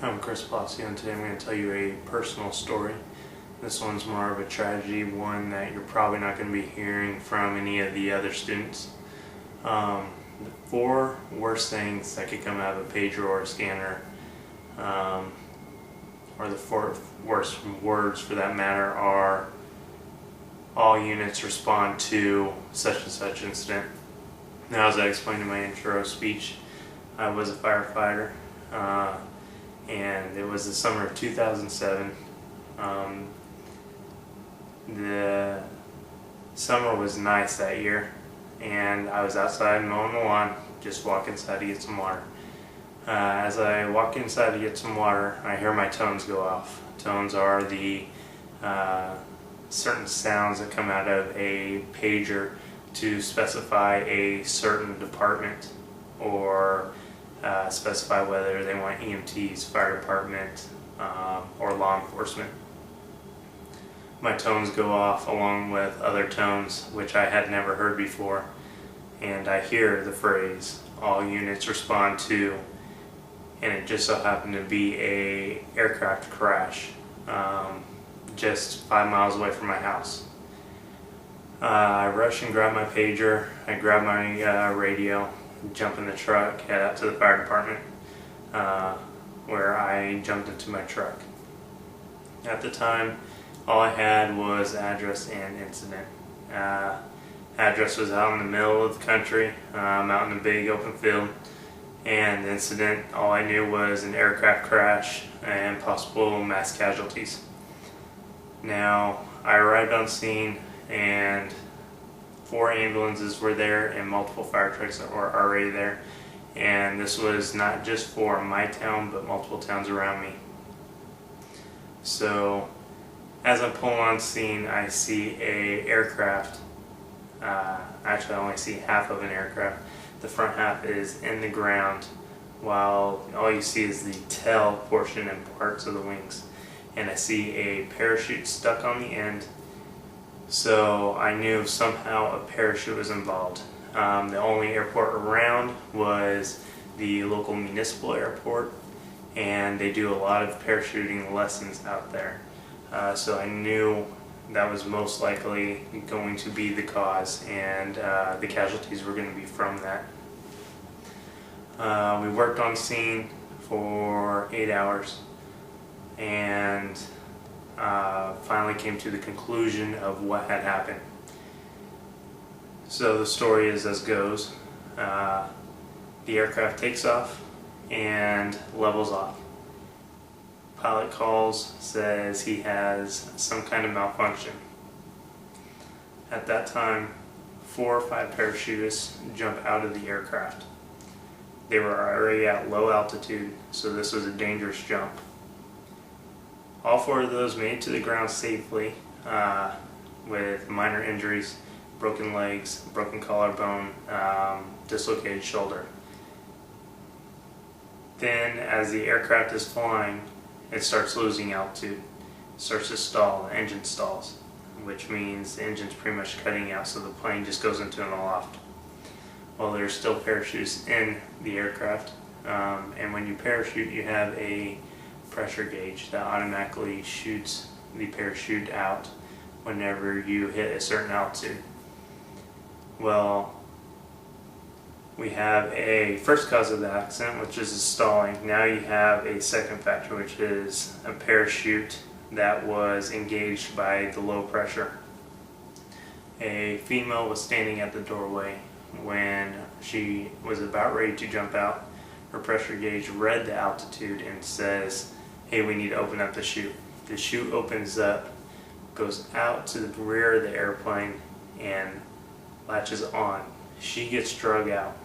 I'm Chris Palacio, and today I'm going to tell you a personal story. This one's more of a tragedy, one that you're probably not going to be hearing from any of the other students. The four worst things that could come out of a pager or a scanner, or the four worst words for that matter, are all units respond to such and such incident. Now, as I explained in my intro speech, I was a firefighter. And it was the summer of 2007. The summer was nice that year, and I was outside mowing the lawn, just walking inside to get some water. As I walk inside to get some water, I hear my tones go off. Tones are the certain sounds that come out of a pager to specify a certain department, or specify whether they want EMTs, fire department, or law enforcement. My tones go off along with other tones which I had never heard before, and I hear the phrase, "all units respond to," and it just so happened to be a aircraft crash just 5 miles away from my house. I rush and grab my pager, I grab my radio, jump in the truck, head out to the fire department, where I jumped into my truck. At the time, all I had was address and incident. Address was out in the middle of the country, out in a big open field, and the incident, all I knew was an aircraft crash and possible mass casualties. Now, I arrived on scene, and 4 ambulances were there and multiple fire trucks that were already there, and this was not just for my town but multiple towns around me. So as I'm pulling on scene, I see a aircraft. Actually, I only see half of an aircraft. The front half is in the ground, while all you see is the tail portion and parts of the wings, and I see a parachute stuck on the end. So I knew somehow a parachute was involved. The only airport around was the local municipal airport, and they do a lot of parachuting lessons out there. So I knew that was most likely going to be the cause, and the casualties were going to be from that. We worked on scene for 8 hours, and finally came to the conclusion of what had happened. So the story is as goes. The aircraft takes off and levels off. Pilot calls, says he has some kind of malfunction. At that time, 4 or 5 parachutists jump out of the aircraft. They were already at low altitude, so this was a dangerous jump. All 4 of those made it to the ground safely, with minor injuries, broken legs, broken collarbone, dislocated shoulder. Then, as the aircraft is flying, it starts losing altitude. It starts to stall, the engine stalls, which means the engine's pretty much cutting out, so the plane just goes into an aloft. Well, there's still parachutes in the aircraft, and when you parachute, you have a pressure gauge that automatically shoots the parachute out whenever you hit a certain altitude. Well, we have a first cause of the accident, which is stalling. Now you have a second factor, which is a parachute that was engaged by the low pressure. A female was standing at the doorway when she was about ready to jump out. Her pressure gauge read the altitude and says, "Hey, we need to open up the chute." The chute opens up, goes out to the rear of the airplane, and latches on. She gets drug out.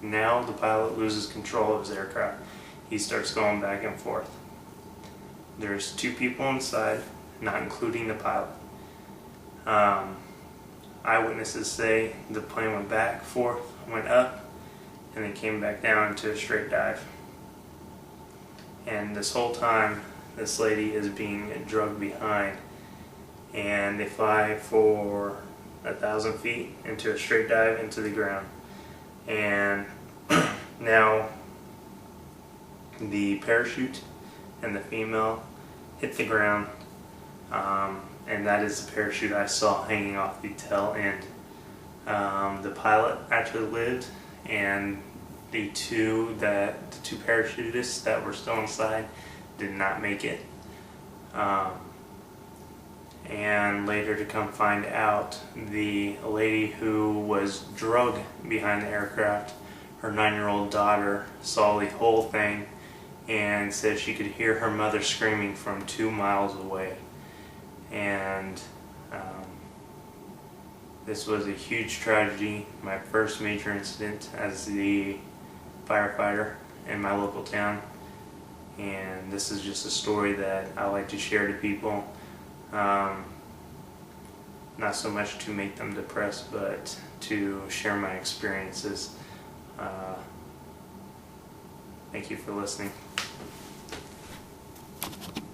Now the pilot loses control of his aircraft. He starts going back and forth. There's 2 people inside, not including the pilot. Eyewitnesses say the plane went back, forth, went up, and then came back down into a straight dive. And this whole time, this lady is being drugged behind, and they fly for 1,000 feet into a straight dive into the ground. And now the parachute and the female hit the ground, and that is the parachute I saw hanging off the tail end. The pilot actually lived, and the two parachutists that were still inside did not make it. And later to come find out, the lady who was drugged behind the aircraft, her 9-year-old daughter, saw the whole thing and said she could hear her mother screaming from 2 miles away. And this was a huge tragedy, my first major incident as the firefighter in my local town. And this is just a story that I like to share to people. Not so much to make them depressed, but to share my experiences. Thank you for listening.